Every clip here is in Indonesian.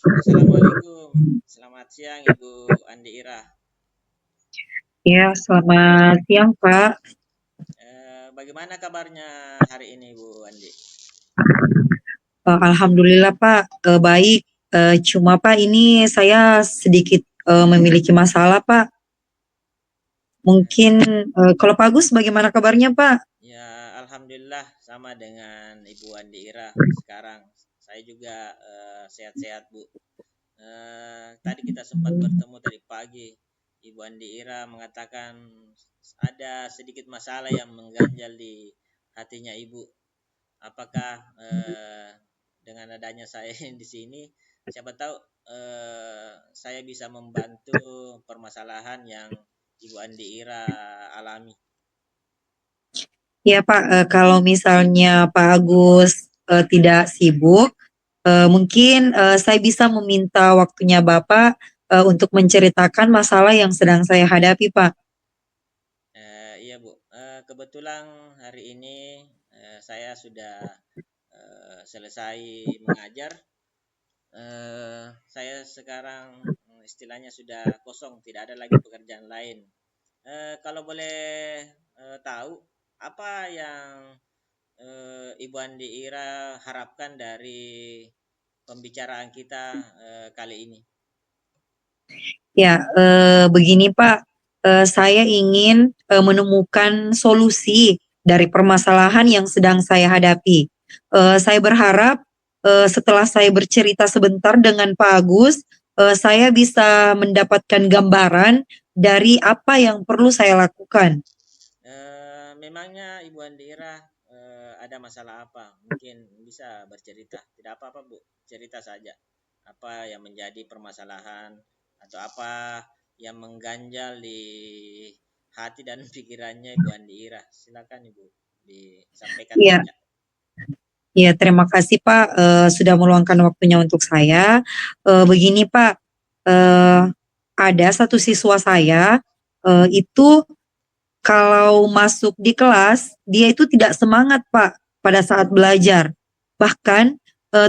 Assalamualaikum, selamat siang Ibu Andi Ira. Ya, selamat siang, Pak. Bagaimana kabarnya hari ini Bu Andi? Alhamdulillah, Pak, baik. Cuma, Pak, ini saya sedikit memiliki masalah, Pak. Mungkin kalau Pak Agus, bagaimana kabarnya, Pak? Ya, Alhamdulillah sama dengan Ibu Andi Ira sekarang. Saya juga sehat-sehat Bu. Tadi kita sempat bertemu tadi pagi. Ibu Andi Ira mengatakan ada sedikit masalah yang mengganjal di hatinya Ibu. Apakah dengan adanya saya di sini, siapa tahu saya bisa membantu permasalahan yang Ibu Andi Ira alami. Ya, Pak, kalau misalnya Pak Agus tidak sibuk, mungkin saya bisa meminta waktunya Bapak untuk menceritakan masalah yang sedang saya hadapi, Pak. Iya Bu, kebetulan hari ini saya sudah selesai mengajar. Saya sekarang istilahnya sudah kosong, tidak ada lagi pekerjaan lain. Kalau boleh tahu apa yang Ibu Andi Ira harapkan dari pembicaraan kita kali ini? Ya, begini Pak, saya ingin menemukan solusi dari permasalahan yang sedang saya hadapi. Saya berharap setelah saya bercerita sebentar dengan Pak Agus, saya bisa mendapatkan gambaran dari apa yang perlu saya lakukan. Memangnya Ibu Andira ada masalah apa? Mungkin bisa bercerita. Tidak apa-apa Bu, cerita saja. Apa yang menjadi permasalahan atau apa yang mengganjal di hati dan pikirannya Ibu Andira? Silakan Ibu disampaikan Ya, saja. ya terima kasih Pak sudah meluangkan waktunya untuk saya. Begini Pak, eh, ada satu siswa saya itu kalau masuk di kelas, dia itu tidak semangat, Pak, pada saat belajar. Bahkan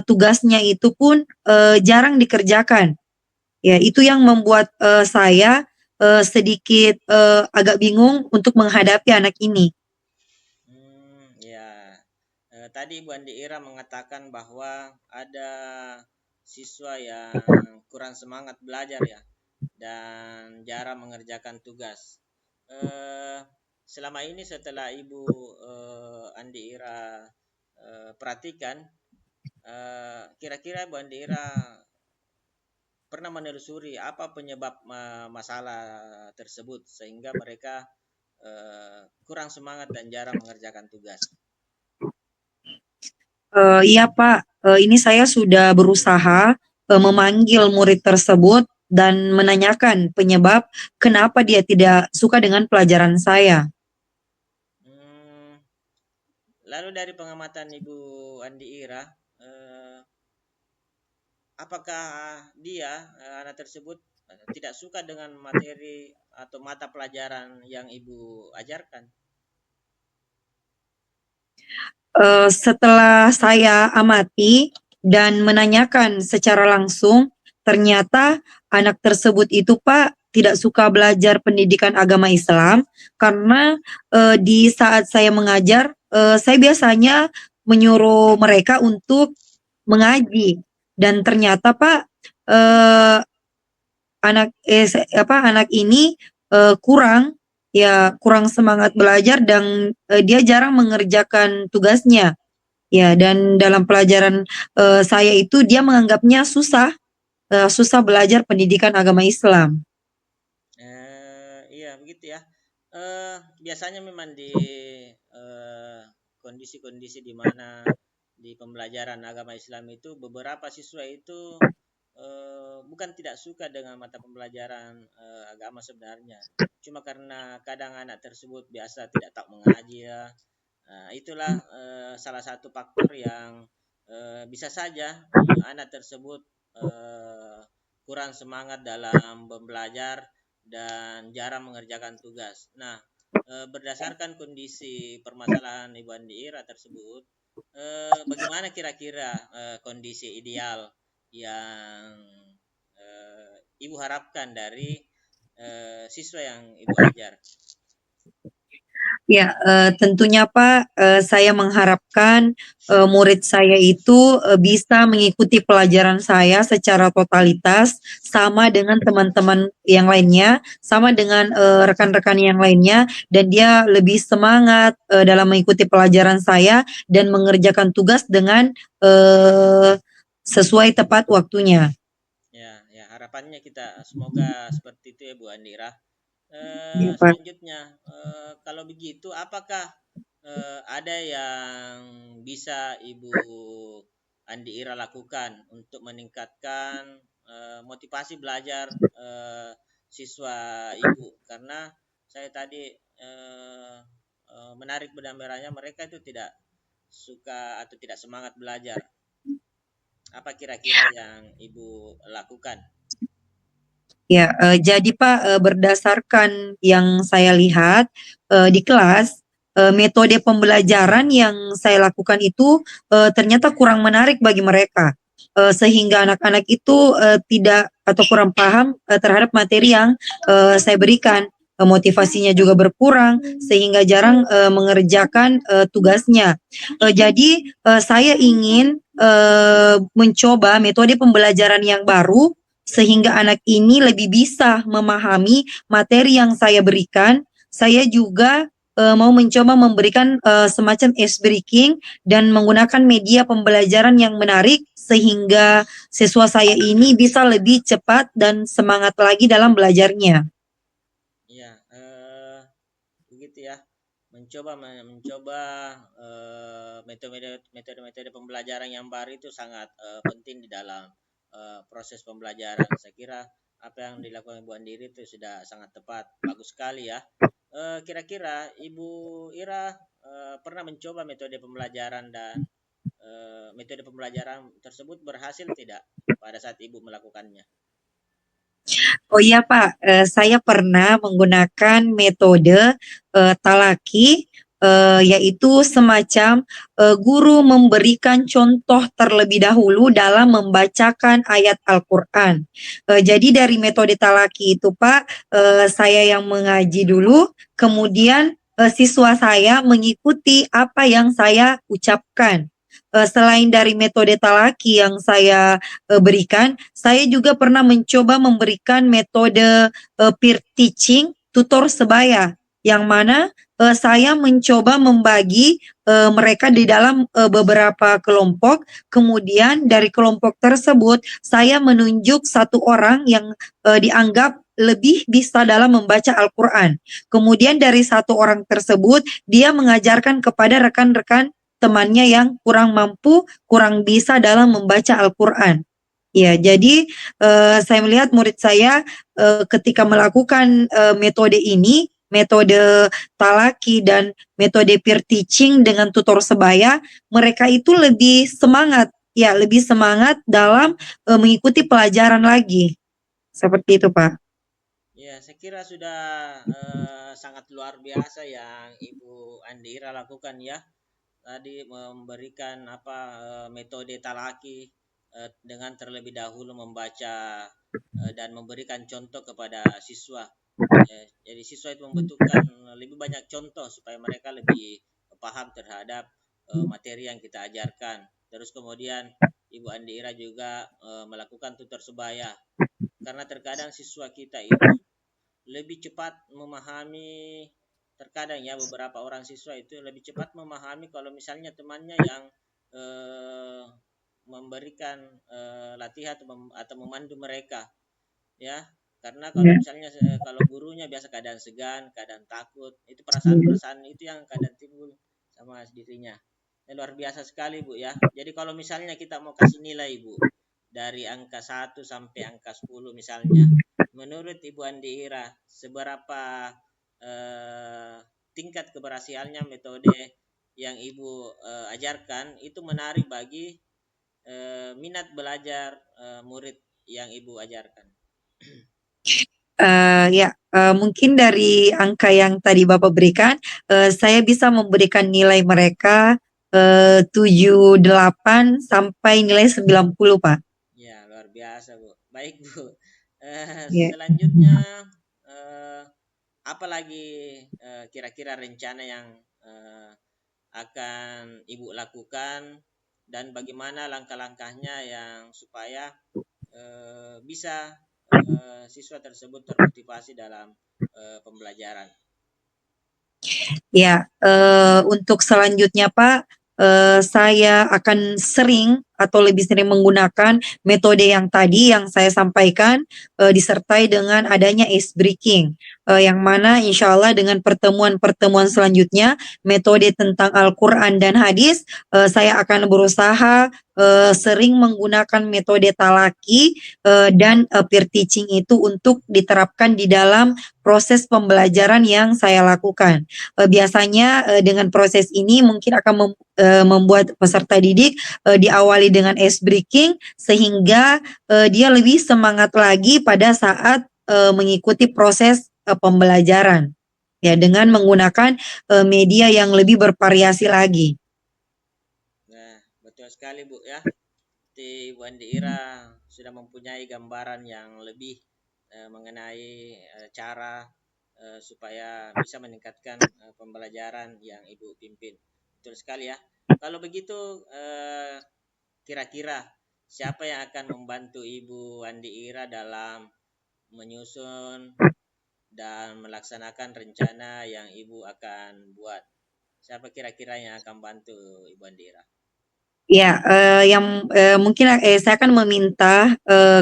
tugasnya itu pun jarang dikerjakan. Ya, itu yang membuat saya sedikit agak bingung untuk menghadapi anak ini. Ya, tadi Ibu Andi Ira mengatakan bahwa ada siswa yang kurang semangat belajar ya dan jarang mengerjakan tugas. Eh, Selama ini setelah Ibu Andi Ira perhatikan, kira-kira Ibu Andi Ira pernah menelusuri apa penyebab masalah tersebut sehingga mereka kurang semangat dan jarang mengerjakan tugas. Iya Pak, ini saya sudah berusaha memanggil murid tersebut dan menanyakan penyebab kenapa dia tidak suka dengan pelajaran saya. Hmm, Lalu dari pengamatan Ibu Andi Ira, eh, apakah dia anak tersebut tidak suka dengan materi atau mata pelajaran yang Ibu ajarkan? Setelah saya amati dan menanyakan secara langsung, ternyata anak tersebut itu Pak tidak suka belajar pendidikan agama Islam karena di saat saya mengajar, saya biasanya menyuruh mereka untuk mengaji dan ternyata Pak eh, anak ini kurang semangat belajar dan dia jarang mengerjakan tugasnya. Ya, dan dalam pelajaran saya itu dia menganggapnya susah belajar pendidikan agama Islam. Iya begitu ya. Biasanya memang di eh, kondisi-kondisi di mana di pembelajaran agama Islam itu beberapa siswa itu bukan tidak suka dengan mata pembelajaran agama sebenarnya. Cuma karena kadang anak tersebut biasa tidak tahu mengaji ya. Itulah salah satu faktor yang bisa saja anak tersebut eh, kurang semangat dalam belajar dan jarang mengerjakan tugas. Nah, berdasarkan kondisi permasalahan Ibu Andi Ira tersebut, bagaimana kira-kira kondisi ideal? yang Ibu harapkan dari siswa yang Ibu ajar? Ya, tentunya Pak, saya mengharapkan murid saya itu bisa mengikuti pelajaran saya secara totalitas, sama dengan teman-teman yang lainnya, sama dengan rekan-rekan yang lainnya, dan dia lebih semangat dalam mengikuti pelajaran saya dan mengerjakan tugas dengan sesuai tepat waktunya. Ya, ya harapannya kita semoga seperti itu ya Bu Andira. Ya, Pak. Selanjutnya, kalau begitu, apakah ada yang bisa Ibu Andi Ira lakukan untuk meningkatkan motivasi belajar siswa Ibu? Karena saya tadi eh, menarik benang merahnya, mereka itu tidak suka atau tidak semangat belajar. Apa kira-kira yang Ibu lakukan? Ya, jadi Pak, berdasarkan yang saya lihat di kelas, metode pembelajaran yang saya lakukan itu ternyata kurang menarik bagi mereka, sehingga anak-anak itu tidak atau kurang paham terhadap materi yang saya berikan. Motivasinya juga berkurang sehingga jarang mengerjakan tugasnya. Jadi saya ingin mencoba metode pembelajaran yang baru sehingga anak ini lebih bisa memahami materi yang saya berikan. Saya juga mau mencoba memberikan semacam ice breaking dan menggunakan media pembelajaran yang menarik sehingga siswa saya ini bisa lebih cepat dan semangat lagi dalam belajarnya. Ya, begitu ya. Mencoba metode-metode pembelajaran yang baru itu sangat penting di dalam proses pembelajaran. Saya kira apa yang dilakukan Ibu Andiri itu sudah sangat tepat, bagus sekali ya. Kira-kira Ibu Ira pernah mencoba metode pembelajaran dan metode pembelajaran tersebut berhasil tidak pada saat Ibu melakukannya? Oh iya Pak, saya pernah menggunakan metode talaki, yaitu semacam guru memberikan contoh terlebih dahulu dalam membacakan ayat Al-Quran. Jadi dari metode talaki itu Pak, saya yang mengaji dulu, kemudian siswa saya mengikuti apa yang saya ucapkan. Selain dari metode talaki yang saya berikan, saya juga pernah mencoba memberikan metode peer teaching tutor sebaya, yang mana saya mencoba membagi mereka di dalam beberapa kelompok. Kemudian dari kelompok tersebut saya menunjuk satu orang yang dianggap lebih bisa dalam membaca Al-Quran. Kemudian dari satu orang tersebut dia mengajarkan kepada rekan-rekan temannya yang kurang mampu, kurang bisa dalam membaca Al-Quran. Ya, jadi saya melihat murid saya ketika melakukan metode ini, metode talaki dan metode peer teaching dengan tutor sebaya, mereka itu lebih semangat, ya, lebih semangat dalam mengikuti pelajaran lagi. Seperti itu, Pak. Ya, saya kira sudah sangat luar biasa yang Ibu Andira lakukan ya. Tadi memberikan apa metode talaki dengan terlebih dahulu membaca dan memberikan contoh kepada siswa. Jadi siswa itu membutuhkan lebih banyak contoh supaya mereka lebih paham terhadap materi yang kita ajarkan. Terus kemudian Ibu Andira juga melakukan tutor sebaya karena terkadang siswa kita itu lebih cepat memahami, terkadang ya beberapa orang siswa itu lebih cepat memahami kalau misalnya temannya yang eh, memberikan latihan atau memandu mereka ya, karena kalau Ya. misalnya kalau gurunya biasa keadaan segan, keadaan takut, itu perasaan-perasaan itu yang kadang timbul sama dirinya. Ini luar biasa sekali Bu ya. Jadi kalau misalnya kita mau kasih nilai Bu dari angka 1 sampai angka 10 misalnya, menurut Ibu Andi Ira seberapa eh, tingkat keberhasilannya metode yang Ibu ajarkan itu menarik bagi minat belajar murid yang Ibu ajarkan? Ya, mungkin dari angka yang tadi Bapak berikan, saya bisa memberikan nilai mereka 78 sampai nilai 90, Pak. Ya, biasa, Bu. Baik, Bu. Ya. Selanjutnya, eh, apa lagi kira-kira rencana yang eh, akan Ibu lakukan dan bagaimana langkah-langkahnya yang supaya bisa siswa tersebut termotivasi dalam pembelajaran. Ya, untuk selanjutnya Pak, saya akan sering atau lebih sering menggunakan metode yang tadi yang saya sampaikan, disertai dengan adanya ice breaking, yang mana insya Allah dengan pertemuan-pertemuan selanjutnya, metode tentang Al-Quran dan hadis, saya akan berusaha sering menggunakan metode talaki dan peer teaching itu untuk diterapkan di dalam proses pembelajaran yang saya lakukan. Biasanya dengan proses ini mungkin akan membuat peserta didik diawali dengan ice breaking sehingga dia lebih semangat lagi pada saat mengikuti proses pembelajaran ya dengan menggunakan media yang lebih bervariasi lagi. Nah, betul sekali, Bu, ya. Ibu Andi Ira sudah mempunyai gambaran yang lebih mengenai cara supaya bisa meningkatkan pembelajaran yang Ibu pimpin. Betul sekali, ya. Kalau begitu, kira-kira siapa yang akan membantu Ibu Andi Ira dalam menyusun dan melaksanakan rencana yang Ibu akan buat? Siapa kira-kira yang akan bantu Ibu Andi Ira? Ya, yang mungkin saya akan meminta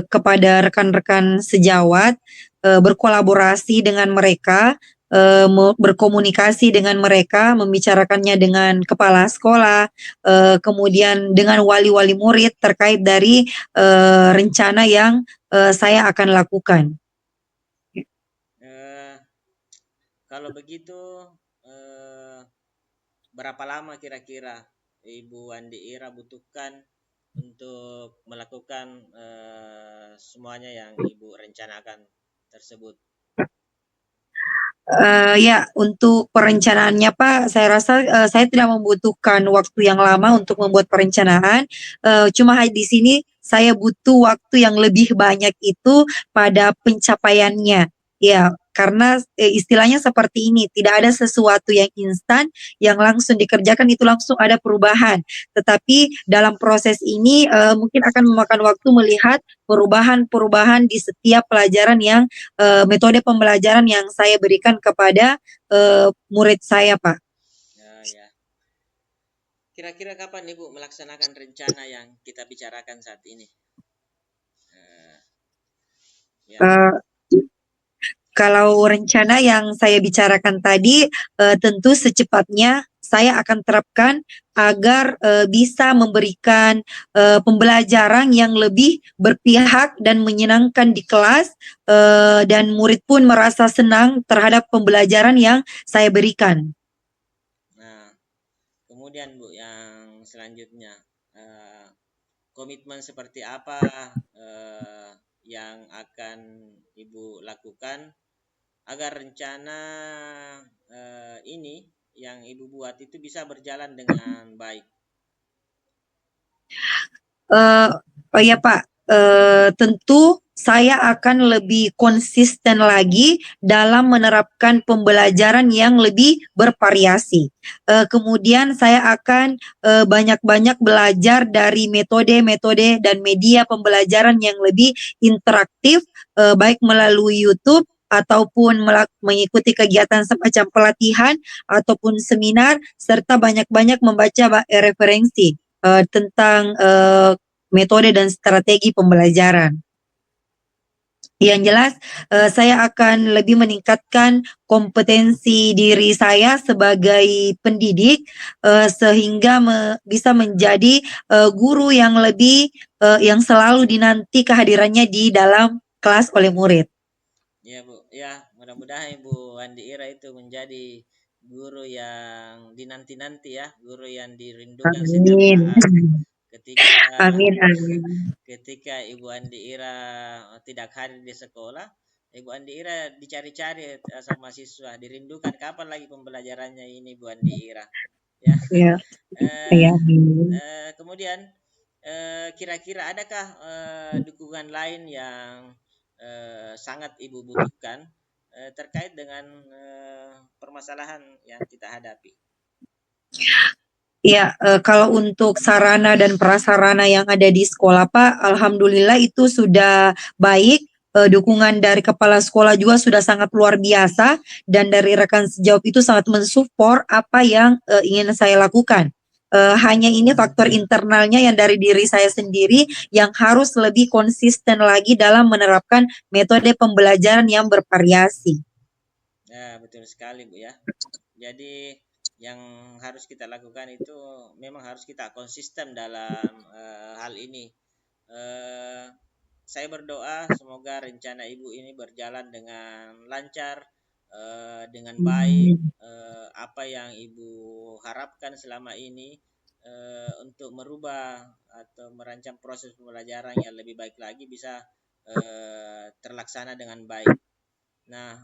kepada rekan-rekan sejawat berkolaborasi dengan mereka, berkomunikasi dengan mereka, membicarakannya dengan kepala sekolah, kemudian dengan wali-wali murid terkait dari rencana yang saya akan lakukan. Eh, Kalau begitu, eh, berapa lama kira-kira Ibu Andi Ira butuhkan untuk melakukan semuanya yang Ibu rencanakan tersebut? Ya, untuk perencanaannya Pak, saya rasa saya tidak membutuhkan waktu yang lama untuk membuat perencanaan. Cuma di sini saya butuh waktu yang lebih banyak itu pada pencapaiannya. Ya, karena istilahnya seperti ini, tidak ada sesuatu yang instan yang langsung dikerjakan itu langsung ada perubahan. Tetapi dalam proses ini mungkin akan memakan waktu melihat perubahan-perubahan di setiap pelajaran yang metode pembelajaran yang saya berikan kepada murid saya, Pak. Nah, ya. Kira-kira kapan Ibu melaksanakan rencana yang kita bicarakan saat ini? Eh, ya. Uh, Kalau rencana yang saya bicarakan tadi, tentu secepatnya saya akan terapkan agar bisa memberikan pembelajaran yang lebih berpihak dan menyenangkan di kelas, dan murid pun merasa senang terhadap pembelajaran yang saya berikan. Nah, kemudian Bu, yang selanjutnya, eh, komitmen seperti apa yang akan Ibu lakukan agar rencana ini yang Ibu buat itu bisa berjalan dengan baik? Oh ya Pak, tentu saya akan lebih konsisten lagi dalam menerapkan pembelajaran yang lebih bervariasi. Kemudian saya akan banyak-banyak belajar dari metode-metode dan media pembelajaran yang lebih interaktif, baik melalui YouTube ataupun mengikuti kegiatan semacam pelatihan ataupun seminar, serta banyak-banyak membaca referensi tentang metode dan strategi pembelajaran. Yang jelas, saya akan lebih meningkatkan kompetensi diri saya sebagai pendidik, sehingga bisa menjadi guru yang lebih yang selalu dinanti kehadirannya di dalam kelas oleh murid. Ya Bu, ya mudah-mudahan Ibu Andi Ira itu menjadi guru yang dinanti-nanti ya, guru yang dirindukan setiap Amin. saat. Ketika Amin, amin. ketika Ibu Andi Ira tidak hadir di sekolah, Ibu Andi Ira dicari-cari sama siswa, dirindukan kapan lagi pembelajarannya ini Bu Andi Ira. Ya. Ya, Eh, ya, amin. kemudian kira-kira adakah dukungan lain yang sangat Ibu butuhkan terkait dengan permasalahan yang kita hadapi? Ya, kalau untuk sarana dan prasarana yang ada di sekolah, Pak, alhamdulillah itu sudah baik. Dukungan dari kepala sekolah juga sudah sangat luar biasa dan dari rekan sejawat itu sangat mensupport apa yang ingin saya lakukan. Hanya ini faktor internalnya yang dari diri saya sendiri yang harus lebih konsisten lagi dalam menerapkan metode pembelajaran yang bervariasi. Ya, betul sekali Bu ya. Jadi yang harus kita lakukan itu memang harus kita konsisten dalam hal ini. Eh, saya berdoa semoga rencana Ibu ini berjalan dengan lancar, dengan baik. Apa yang Ibu harapkan selama ini untuk merubah atau merancang proses pembelajaran yang lebih baik lagi bisa terlaksana dengan baik. Nah,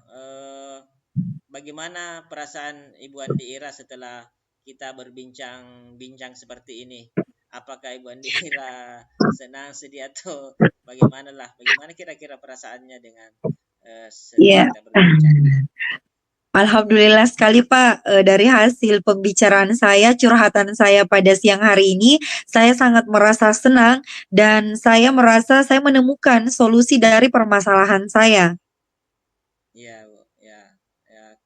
bagaimana perasaan Ibu Andi Ira setelah kita berbincang-bincang seperti ini? Apakah Ibu Andi Ira senang, sedih atau bagaimana lah? Bagaimana kira-kira perasaannya dengan setelah Ya, kita berbincang? alhamdulillah sekali Pak, dari hasil pembicaraan saya, curhatan saya pada siang hari ini, saya sangat merasa senang dan saya merasa saya menemukan solusi dari permasalahan saya. Ya, Bu. Ya,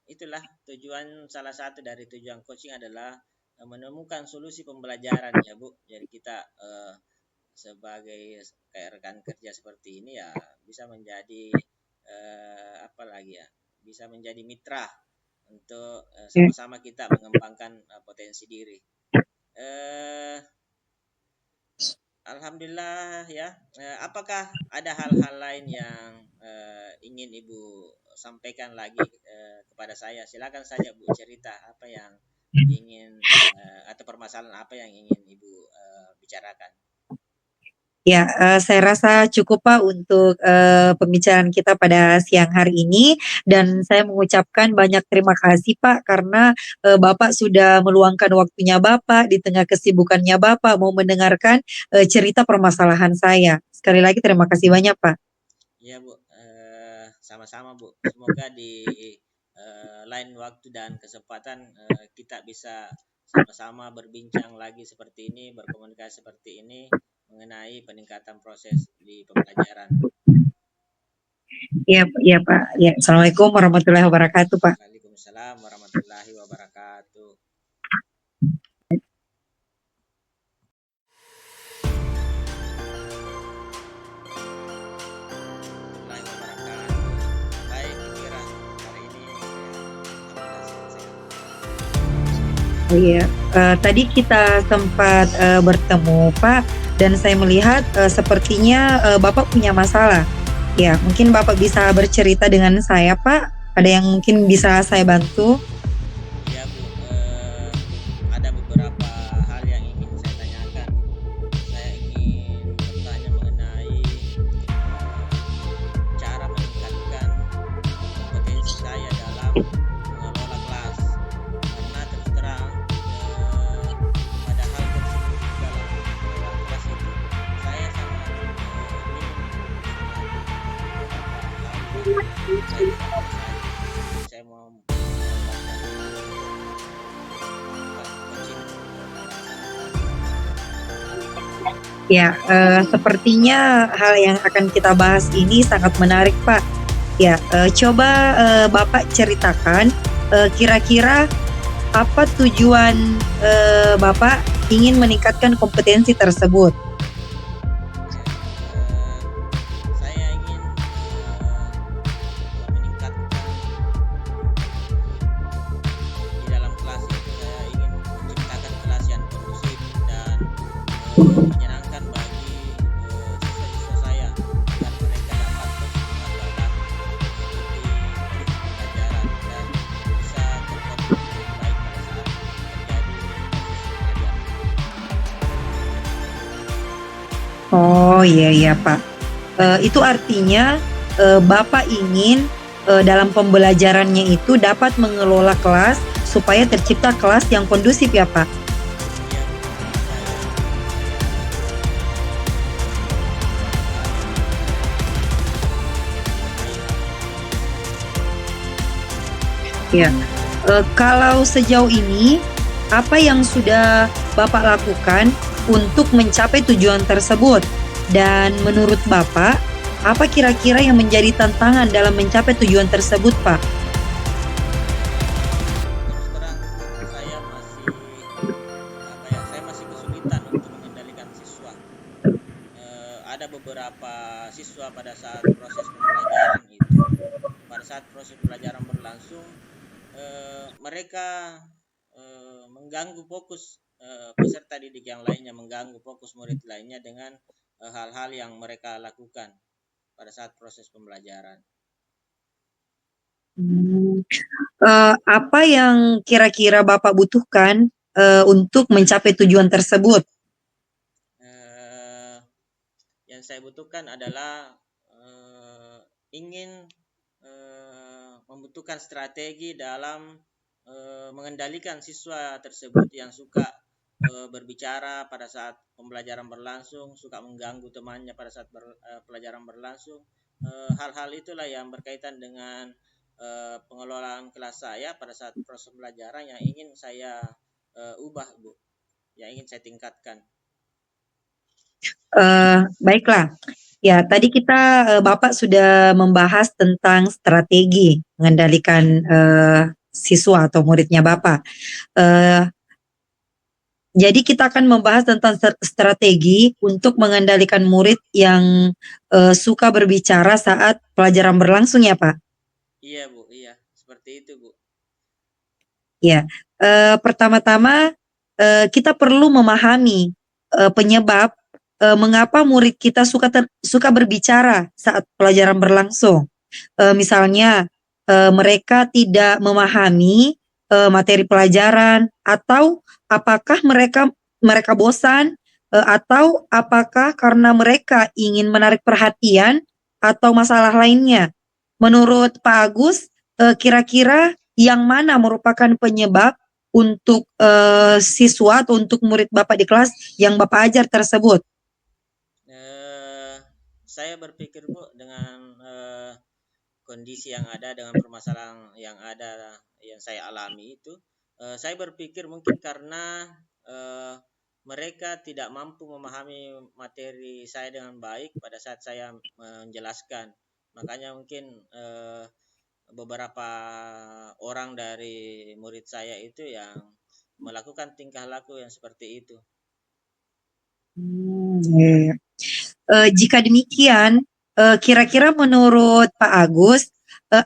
itulah tujuan salah satu dari tujuan coaching adalah menemukan solusi pembelajaran ya, Bu. Jadi kita sebagai kayak rekan kerja seperti ini ya bisa menjadi apa lagi ya? Bisa menjadi mitra untuk sama-sama kita mengembangkan potensi diri. Alhamdulillah ya. Apakah ada hal-hal lain yang ingin Ibu sampaikan lagi kepada saya? Silakan saja Bu cerita apa yang ingin atau permasalahan apa yang ingin Ibu bicarakan. Ya, saya rasa cukup Pak untuk pembicaraan kita pada siang hari ini dan saya mengucapkan banyak terima kasih Pak karena Bapak sudah meluangkan waktunya Bapak di tengah kesibukannya Bapak mau mendengarkan cerita permasalahan saya. Sekali lagi terima kasih banyak Pak. Iya Bu, sama-sama Bu. Semoga di lain waktu dan kesempatan kita bisa sama-sama berbincang lagi seperti ini, berkomunikasi seperti ini mengenai peningkatan proses di pembelajaran. Iya, iya Pak. Ya, Assalamualaikum warahmatullahi wabarakatuh Pak. Waalaikumsalam warahmatullahi wabarakatuh. Baik, kira hari ini Iya, tadi kita sempat bertemu Pak, dan saya melihat sepertinya Bapak punya masalah. Ya, mungkin Bapak bisa bercerita dengan saya Pak. Ada yang mungkin bisa saya bantu? Ya Bu, ada beberapa hal yang ingin saya tanyakan. Saya ingin bertanya mengenai cara meningkatkan kompetensi saya dalam mengelola kelas. Karena terus terang pada hal tersebut dalam mengelola kelas itu saya sangat minim beberapa hal yang saya tidak kuasai. Saya mau Ya, sepertinya hal yang akan kita bahas ini sangat menarik Pak. Ya, coba Bapak ceritakan kira-kira apa tujuan Bapak ingin meningkatkan kompetensi tersebut? saya ingin meningkatkan di dalam kelas itu saya ingin menciptakan kelas yang kondusif dan menyenangkan bagi siswa-siswa saya agar mereka dapat bersemangat dalam mengikuti pelajaran dan bisa terkoordinasi dengan baik pada saat terjadi proses belajar. Oh iya iya Pak. Itu artinya Bapak ingin dalam pembelajarannya itu dapat mengelola kelas supaya tercipta kelas yang kondusif ya Pak. Iya, Bu. Saya Ya, kalau sejauh ini apa yang sudah Bapak lakukan untuk mencapai tujuan tersebut? Dan menurut Bapak, apa kira-kira yang menjadi tantangan dalam mencapai tujuan tersebut, Pak? Terus terang Bu, saya masih apa ya, saya masih kesulitan untuk mengendalikan siswa. Ada beberapa siswa pada saat proses pembelajaran itu, pada saat proses pembelajaran berlangsung, mereka mengganggu fokus peserta didik yang lainnya, mengganggu fokus murid lainnya dengan hal-hal yang mereka lakukan pada saat proses pembelajaran. Hmm. Apa yang kira-kira Bapak butuhkan untuk mencapai tujuan tersebut? Eh, yang saya butuhkan adalah ingin membutuhkan strategi dalam mengendalikan siswa tersebut yang suka berbicara pada saat pembelajaran berlangsung, suka mengganggu temannya pada saat pelajaran berlangsung. Hal-hal itulah yang berkaitan dengan pengelolaan kelas saya pada saat proses pembelajaran yang ingin saya ubah, Bu, yang ingin saya tingkatkan. Baiklah. Ya, tadi kita Bapak sudah membahas tentang strategi mengendalikan siswa atau muridnya Bapak. Eh, jadi kita akan membahas tentang strategi untuk mengendalikan murid yang suka berbicara saat pelajaran berlangsung ya, Pak. Iya, Bu, iya, seperti itu, Bu. Ya, pertama-tama kita perlu memahami penyebab mengapa murid kita suka berbicara saat pelajaran berlangsung. Misalnya mereka tidak memahami materi pelajaran atau apakah mereka mereka bosan atau apakah karena mereka ingin menarik perhatian atau masalah lainnya. Menurut Pak Agus, kira-kira yang mana merupakan penyebab untuk siswa atau untuk murid Bapak di kelas yang Bapak ajar tersebut? Eh, saya berpikir, Bu, dengan kondisi yang ada, dengan permasalahan yang ada yang saya alami itu, saya berpikir mungkin karena eh, mereka tidak mampu memahami materi saya dengan baik pada saat saya menjelaskan. Makanya mungkin beberapa orang dari murid saya itu yang melakukan tingkah laku yang seperti itu. Iya. Jika demikian, kira-kira menurut Pak Agus,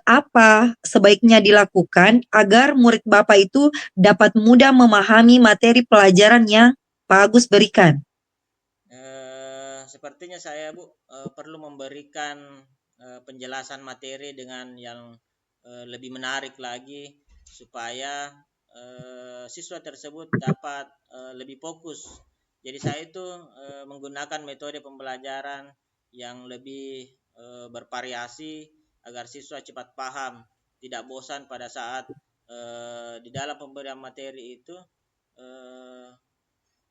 apa sebaiknya dilakukan agar murid Bapak itu dapat mudah memahami materi pelajaran yang Pak Agus berikan? Sepertinya saya, Bu, perlu memberikan penjelasan materi dengan yang lebih menarik lagi supaya siswa tersebut dapat lebih fokus. Jadi saya itu menggunakan metode pembelajaran yang lebih bervariasi agar siswa cepat paham, tidak bosan pada saat di dalam pemberian materi itu eh,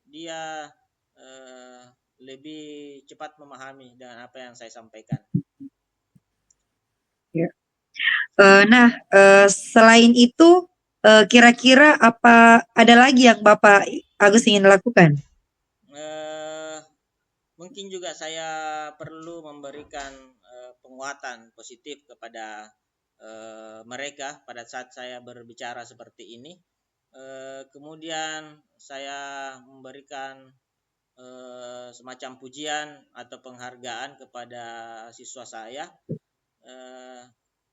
dia eh, lebih cepat memahami dengan apa yang saya sampaikan. Ya. Selain itu, kira-kira apa ada lagi yang Bapak Agus ingin lakukan? Eh, Mungkin juga saya perlu memberikan penguatan positif kepada mereka pada saat saya berbicara seperti ini. Kemudian saya memberikan semacam pujian atau penghargaan kepada siswa saya eh,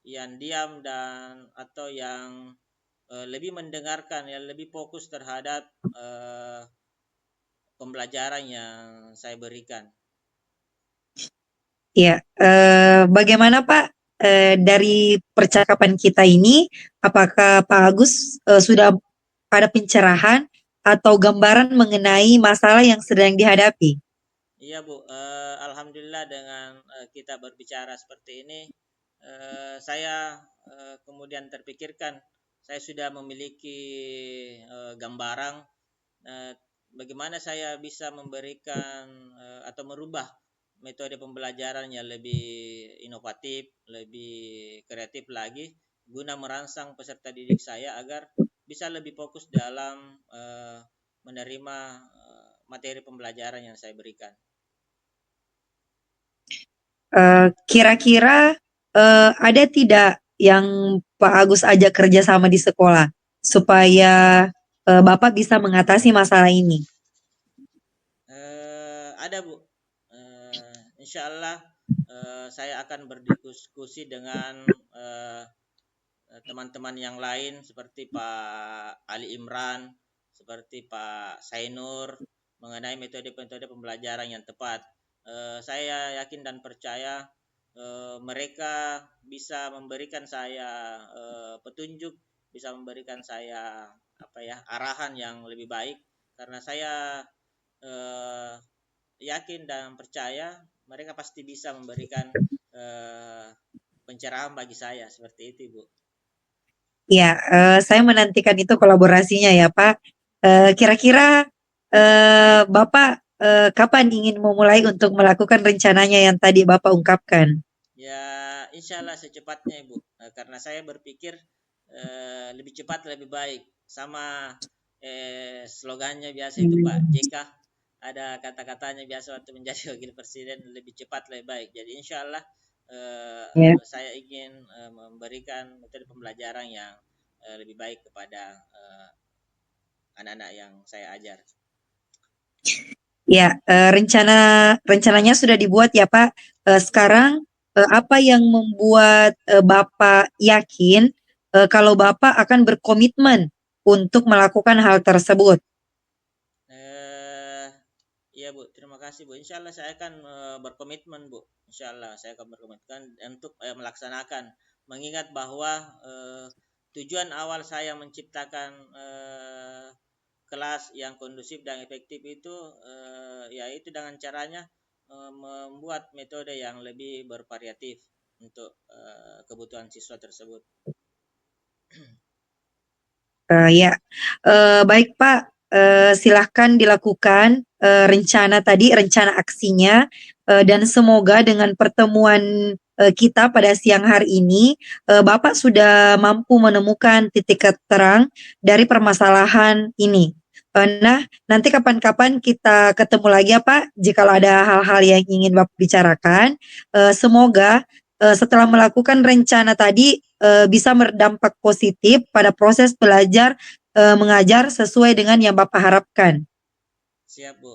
yang diam dan atau yang lebih mendengarkan, yang lebih fokus terhadap pembelajaran yang saya berikan. Ya, bagaimana Pak dari percakapan kita ini, apakah Pak Agus sudah ada pencerahan atau gambaran mengenai masalah yang sedang dihadapi? Iya, Bu, alhamdulillah dengan kita berbicara seperti ini, saya kemudian terpikirkan saya sudah memiliki gambaran eh, bagaimana saya bisa memberikan atau merubah metode pembelajaran yang lebih inovatif, lebih kreatif lagi guna merangsang peserta didik saya agar bisa lebih fokus dalam menerima materi pembelajaran yang saya berikan. Kira-kira ada tidak yang Pak Agus ajak kerjasama di sekolah supaya Bapak bisa mengatasi masalah ini? Ada Bu, insya Allah saya akan berdiskusi dengan teman-teman yang lain seperti Pak Ali Imran, seperti Pak Sainur mengenai metode-metode pembelajaran yang tepat. Saya yakin dan percaya mereka bisa memberikan saya petunjuk, bisa memberikan saya arahan yang lebih baik karena saya eh, yakin dan percaya mereka pasti bisa memberikan eh, pencerahan bagi saya seperti itu, Bu. Ya, saya menantikan itu kolaborasinya ya Pak. Kira-kira Bapak kapan ingin memulai untuk melakukan rencananya yang tadi Bapak ungkapkan? Ya, insya Allah secepatnya, Ibu. Karena saya berpikir lebih cepat lebih baik. Sama slogannya biasa itu Pak JK. Ada kata-katanya biasa waktu menjadi wakil presiden, lebih cepat lebih baik. Jadi insya Allah Ya. saya ingin memberikan metode pembelajaran yang lebih baik kepada anak-anak yang saya ajar. Ya, rencananya sudah dibuat ya Pak. Sekarang apa yang membuat Bapak yakin kalau Bapak akan berkomitmen untuk melakukan hal tersebut? Eh, Iya Bu, terima kasih Bu. Insya Allah saya akan berkomitmen Bu. Insya Allah saya akan berkomitmen untuk melaksanakan. Mengingat bahwa tujuan awal saya menciptakan kelas yang kondusif dan efektif itu yaitu dengan caranya membuat metode yang lebih bervariatif untuk kebutuhan siswa tersebut. Ya, baik Pak, silahkan dilakukan rencana aksinya, dan semoga dengan pertemuan kita pada siang hari ini, Bapak sudah mampu menemukan titik terang dari permasalahan ini. Nah, nanti kapan-kapan kita ketemu lagi ya Pak, jikalau ada hal-hal yang ingin Bapak bicarakan. Semoga setelah melakukan rencana tadi bisa berdampak positif pada proses belajar mengajar sesuai dengan yang Bapak harapkan. Siap Bu.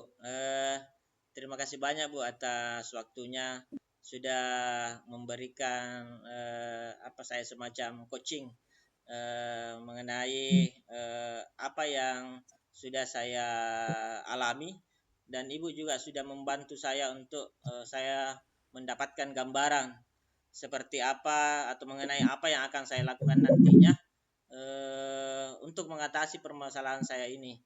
Terima kasih banyak Bu atas waktunya sudah memberikan saya semacam coaching mengenai apa yang sudah saya alami dan Ibu juga sudah membantu saya untuk saya mendapatkan gambaran seperti apa atau mengenai apa yang akan saya lakukan nantinya untuk mengatasi permasalahan saya ini.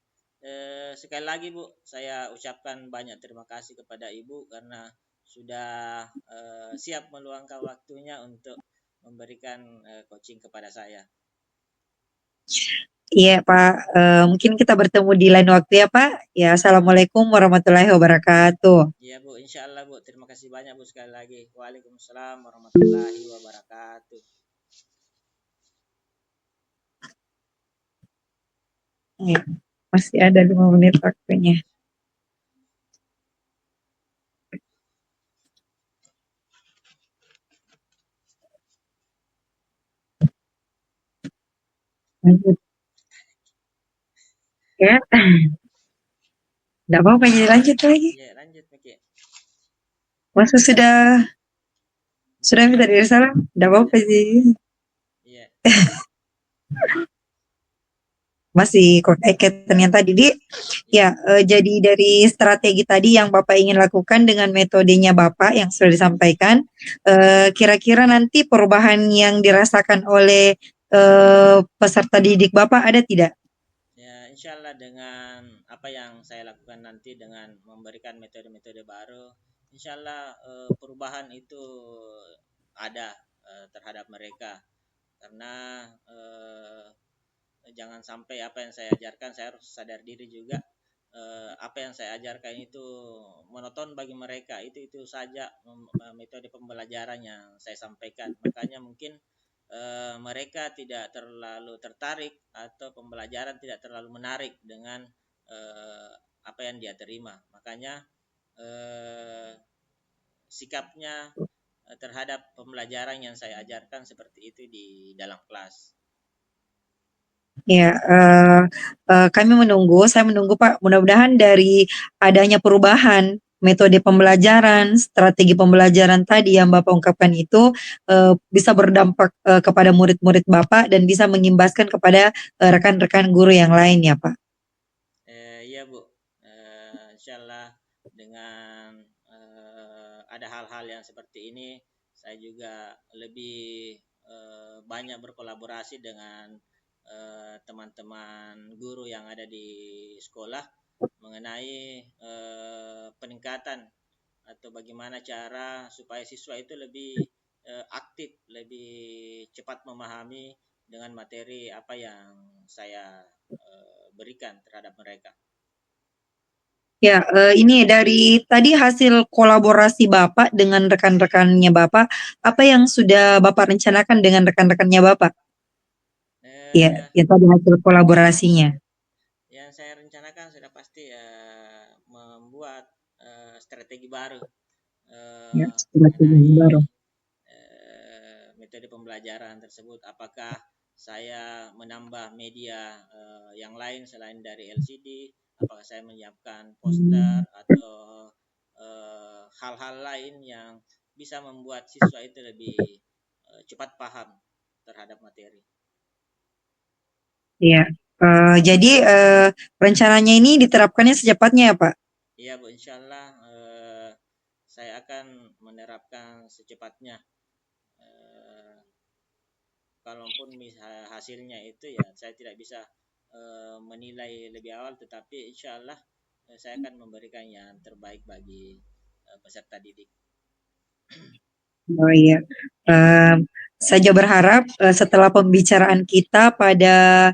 Sekali lagi Bu, saya ucapkan banyak terima kasih kepada Ibu karena sudah siap meluangkan waktunya untuk memberikan coaching kepada saya. Iya Pak, mungkin kita bertemu di lain waktu ya Pak. Ya, Assalamualaikum warahmatullahi wabarakatuh. Iya Bu, insya Allah Bu, terima kasih banyak Bu sekali lagi. Waalaikumsalam warahmatullahi wabarakatuh. Ya, masih ada 5 menit waktunya. Lanjut ya, tidak apa-apa jadi lanjut lagi. Iya lanjut Miki. Masa sudah minta diri salam, tidak apa-apa Iya, sih. iya, Masih kaitan yang tadi, Di. iya. Ya, jadi dari strategi tadi yang Bapak ingin lakukan dengan metodenya Bapak yang sudah disampaikan, kira-kira nanti perubahan yang dirasakan oleh peserta didik Bapak ada tidak? Ya, insya Allah dengan apa yang saya lakukan nanti dengan memberikan metode-metode baru, insya Allah perubahan itu ada terhadap mereka. Karena jangan sampai apa yang saya ajarkan, saya harus sadar diri juga apa yang saya ajarkan itu monoton bagi mereka. Itu saja metode pembelajaran yang saya sampaikan. Makanya mungkin mereka tidak terlalu tertarik atau pembelajaran tidak terlalu menarik dengan apa yang dia terima. Makanya sikapnya terhadap pembelajaran yang saya ajarkan seperti itu di dalam kelas. Ya, saya menunggu Pak, mudah-mudahan dari adanya perubahan metode pembelajaran, strategi pembelajaran tadi yang Bapak ungkapkan itu bisa berdampak kepada murid-murid Bapak dan bisa mengimbaskan kepada rekan-rekan guru yang lain ya Pak. Iya Bu, insyaallah dengan ada hal-hal yang seperti ini, saya juga lebih banyak berkolaborasi dengan teman-teman guru yang ada di sekolah mengenai peningkatan atau bagaimana cara supaya siswa itu lebih aktif, lebih cepat memahami dengan materi apa yang saya berikan terhadap mereka. Ya, ini dari tadi hasil kolaborasi Bapak dengan rekan-rekannya Bapak, apa yang sudah Bapak rencanakan dengan rekan-rekannya Bapak? Ya, Eh, yang tadi hasil kolaborasinya. yang saya rencanakan sudah pasti membuat strategi baru Ya, strategi yang baru. mengenai metode pembelajaran tersebut. Apakah saya menambah media yang lain selain dari LCD? Apakah saya menyiapkan poster atau hal-hal lain yang bisa membuat siswa itu lebih cepat paham terhadap materi? Iya. Jadi rencananya ini diterapkannya secepatnya ya Pak? Iya Bu, insya Allah saya akan menerapkan secepatnya. Eh, Kalaupun hasilnya itu ya saya tidak bisa menilai lebih awal, tetapi insya Allah saya akan memberikan yang terbaik bagi peserta didik. Oh iya. Saja berharap setelah pembicaraan kita pada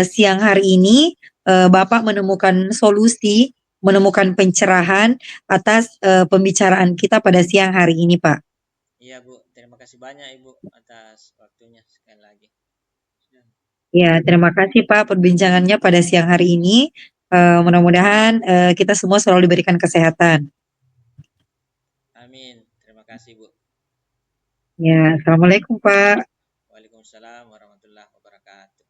siang hari ini, Bapak menemukan solusi, menemukan pencerahan atas pembicaraan kita pada siang hari ini, Pak. Iya Bu, terima kasih banyak Ibu atas waktunya sekali lagi. Ya, terima kasih Pak perbincangannya pada siang hari ini. Mudah-mudahan kita semua selalu diberikan kesehatan. Amin, terima kasih Bu. Ya, Assalamualaikum Pak. Waalaikumsalam warahmatullahi wabarakatuh.